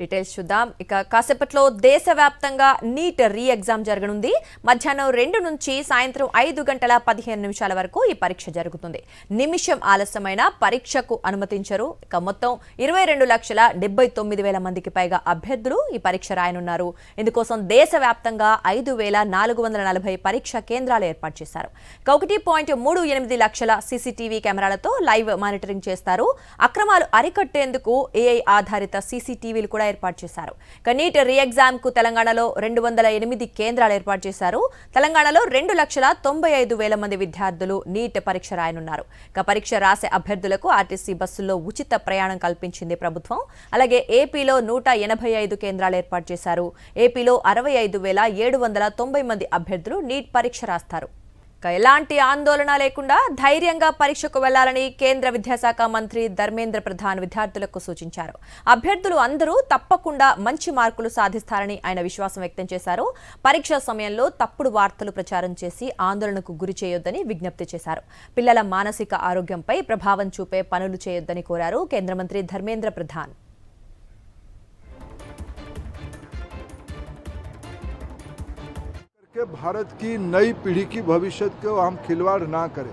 Details చూద్దాం. ఇక కాసేపట్లో దేశవ్యాప్తంగా నీట్ రీ ఎగ్జామ్ జరగనుంది. మధ్యాహ్నం 2 నుంచి సాయంత్రం 5:15 వరకు ఈ పరీక్ష జరుగుతుంది. నిమిషం ఆలస్యమైన పరీక్షకు అనుమతించరు. ఇక మొత్తం 22,79,000 మందికి పైగా అభ్యర్థులు ఈ పరీక్ష రాయనున్నారు. ఇందుకోసం దేశవ్యాప్తంగా 5,440 పరీక్షా కేంద్రాలు ఏర్పాటు చేశారు. 1.38 లక్షల సీసీటీవీ కెమెరాలతో లైవ్ మానిటరింగ్ చేస్తారు. అక్రమాలు అరికట్టేందుకు ఏఐ ఆధారిత సీసీటీవీలు కూడా ఏర్పాటు చేశారు. నీట్ రీ ఎగ్జామ్ కు తెలంగాణలో 208 కేంద్రాలు ఏర్పాటు చేశారు. తెలంగాణలో 2,95,000 మంది విద్యార్థులు నీట్ పరీక్ష రాయనున్నారు. పరీక్ష రాసే అభ్యర్థులకు ఆర్టీసీ బస్సుల్లో ఉచిత ప్రయాణం కల్పించింది ప్రభుత్వం. అలాగే ఏపీలో 185 కేంద్రాలు ఏర్పాటు చేశారు. ఏపీలో 65,790 మంది అభ్యర్థులు నీట్ పరీక్ష రాస్తారు. ఎలాంటి ఆందోళన లేకుండా ధైర్యంగా పరీక్షకు వెళ్లాలని కేంద్ర విద్యాశాఖ మంత్రి ధర్మేంద్ర ప్రధాన్ విద్యార్థులకు సూచించారు. అభ్యర్థులు అందరూ తప్పకుండా మంచి మార్కులు సాధిస్తారని ఆయన విశ్వాసం వ్యక్తం చేశారు. పరీక్ష సమయంలో తప్పుడు వార్తలు ప్రచారం చేసి ఆందోళనకు గురి చేయొద్దని విజ్ఞప్తి చేశారు. పిల్లల మానసిక ఆరోగ్యంపై ప్రభావం చూపే పనులు చేయొద్దని కోరారు కేంద్ర మంత్రి ధర్మేంద్ర ప్రధాన్. कि भारत की नई पीढ़ी की भविष्य को हम खिलवाड़ ना करें,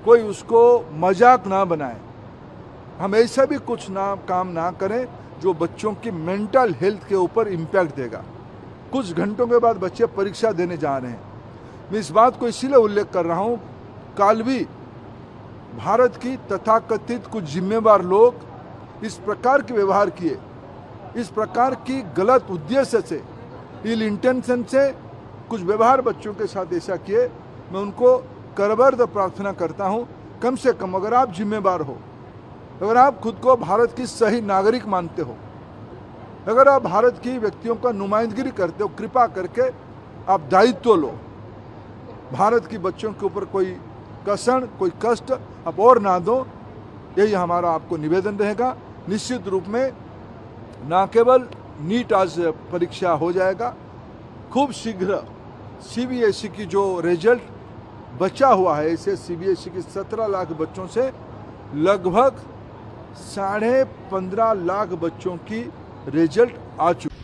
कोई उसको मजाक ना बनाए, हम ऐसा भी कुछ काम ना करें जो बच्चों की मेंटल हेल्थ के ऊपर इम्पैक्ट देगा। कुछ घंटों के बाद बच्चे परीक्षा देने जा रहे हैं। मैं इस बात को इसीलिए उल्लेख कर रहा हूँ, कल भी भारत की तथाकथित कुछ जिम्मेवार लोग इस प्रकार के व्यवहार किए, इस प्रकार की गलत उद्देश्य से, इल इंटेंशन से कुछ व्यवहार बच्चों के साथ ऐसा किए। मैं उनको करबर्द प्रार्थना करता हूं, कम से कम अगर आप जिम्मेवार हो, अगर आप खुद को भारत की सही नागरिक मानते हो, अगर आप भारत की व्यक्तियों का नुमाइंदगी करते हो, कृपा करके आप दायित्व लो। भारत की बच्चों के ऊपर कोई कसर, कोई कष्ट आप और ना दो, यही हमारा आपको निवेदन रहेगा। निश्चित रूप में ना केवल नीट आज परीक्षा हो जाएगा, खूब शीघ्र सीबीएसई की जो रिजल्ट बचा हुआ है, इसे सीबीएसई की 17 लाख बच्चों से लगभग 15.5 लाख बच्चों की रिजल्ट आ चुकी।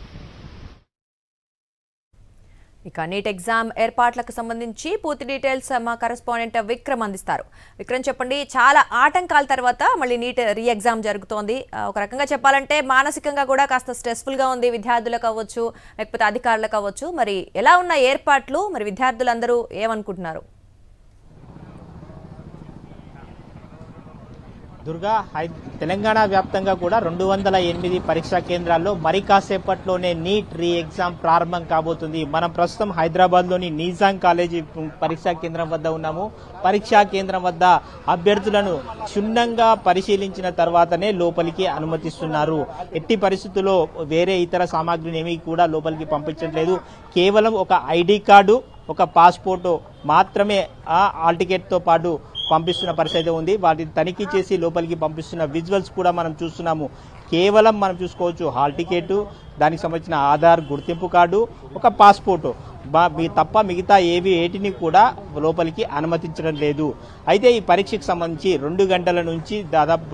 ఇక నీట్ ఎగ్జామ్ ఏర్పాట్లకు సంబంధించి పూర్తి డీటెయిల్స్ మా కరెస్పాండెంట్ విక్రమ్ అందిస్తారు. విక్రమ్, చెప్పండి, చాలా ఆటంకాల తర్వాత మళ్ళీ నీట్ రీ ఎగ్జామ్ జరుగుతోంది. ఒక రకంగా చెప్పాలంటే మానసికంగా కూడా కాస్త స్ట్రెస్ఫుల్ గా ఉంది విద్యార్థులకు అవ్వచ్చు, లేకపోతే అధికారులకు అవ్వచ్చు. మరి ఎలా ఉన్న ఏర్పాట్లు, మరి విద్యార్థులందరూ ఏమనుకుంటున్నారు? దుర్గా, తెలంగాణ వ్యాప్తంగా కూడా 208 పరీక్షా కేంద్రాల్లో మరి కాసేపట్లోనే నీట్ రీ ఎగ్జామ్ ప్రారంభం కాబోతుంది. మనం ప్రస్తుతం హైదరాబాద్లోని నిజాం కాలేజీ పరీక్షా కేంద్రం వద్ద ఉన్నాము. పరీక్షా కేంద్రం వద్ద అభ్యర్థులను క్షుణ్ణంగా పరిశీలించిన తర్వాతనే లోపలికి అనుమతిస్తున్నారు. ఎట్టి పరిస్థితుల్లో వేరే ఇతర సామాగ్రిని ఏమీ కూడా లోపలికి పంపించట్లేదు. కేవలం ఒక ఐడి కార్డు, ఒక పాస్పోర్టు మాత్రమే హాల్ టికెట్తో పాటు పంపిస్తున్న పరిస్థితి ఉంది. వాటిని తనిఖీ చేసి లోపలికి పంపిస్తున్న విజువల్స్ కూడా మనం చూస్తున్నాము. కేవలం మనం చూసుకోవచ్చు హాల్ టికెట్, దానికి సంబంధించిన ఆధార్ గుర్తింపు కార్డు, ఒక పాస్పోర్టు తప్ప మిగతా ఏటిని కూడా లోపలికి అనుమతించడం లేదు. అయితే ఈ పరీక్షకు సంబంధించి 2 గంటల నుంచి దాదాపు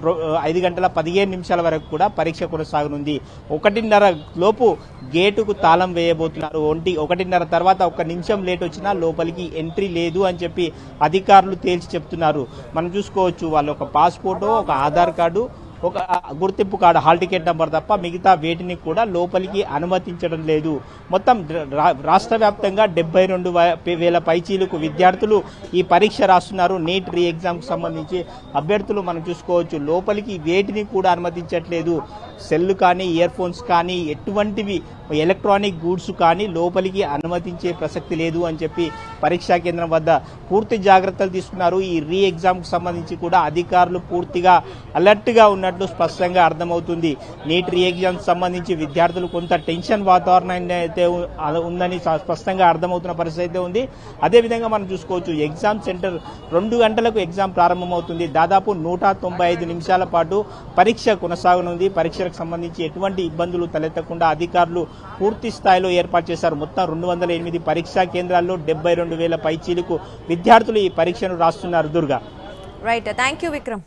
5:15 వరకు కూడా పరీక్ష కొనసాగనుంది. 1:30 లోపు గేటుకు తాళం వేయబోతున్నారు. 1:30 తర్వాత 1 నిమిషం లేట్ వచ్చినా లోపలికి ఎంట్రీ లేదు అని చెప్పి అధికారులు తేల్చి చెప్తున్నారు. మనం చూసుకోవచ్చు వాళ్ళు ఒక పాస్పోర్టు, ఒక ఆధార్ కార్డు, ఒక గుర్తింపు కార్డు, హాల్ టికెట్ నంబర్ తప్ప మిగతా వేటిని కూడా లోపలికి అనుమతించడం లేదు. మొత్తం రాష్ట్ర వ్యాప్తంగా 72,000 పైచీలకు విద్యార్థులు ఈ పరీక్ష రాస్తున్నారు. నీట్ రీ ఎగ్జామ్కి సంబంధించి అభ్యర్థులు మనం చూసుకోవచ్చు లోపలికి వేటిని కూడా అనుమతించట్లేదు. సెల్ కానీ, ఇయర్ ఫోన్స్ కానీ, ఎటువంటివి ఎలక్ట్రానిక్ గూడ్స్ కానీ లోపలికి అనుమతించే ప్రసక్తి లేదు అని చెప్పి పరీక్షా కేంద్రం వద్ద పూర్తి జాగ్రత్తలు తీసుకున్నారు. ఈ రీ ఎగ్జామ్కి సంబంధించి కూడా అధికారులు పూర్తిగా అలర్ట్గా ఉన్నట్లు స్పష్టంగా అర్థమవుతుంది. నీట్ రీ ఎగ్జామ్కి సంబంధించి విద్యార్థులు కొంత టెన్షన్ వాతావరణం అయితే ఉందని స్పష్టంగా అర్థమవుతున్న పరిస్థితి అయితే ఉంది. అదేవిధంగా మనం చూసుకోవచ్చు ఎగ్జామ్ సెంటర్ 2 గంటలకు ఎగ్జామ్ ప్రారంభమవుతుంది. దాదాపు 195 నిమిషాల పాటు పరీక్ష కొనసాగనుంది. పరీక్షలకు సంబంధించి ఎటువంటి ఇబ్బందులు తలెత్తకుండా అధికారులు పూర్తి స్థాయిలో ఏర్పాటు చేశారు. మొత్తం 208 పరీక్షా కేంద్రాల్లో 72,000 పైచీలకు విద్యార్థులు ఈ పరీక్షను రాస్తున్నారు. Durga, right, thank you Vikram.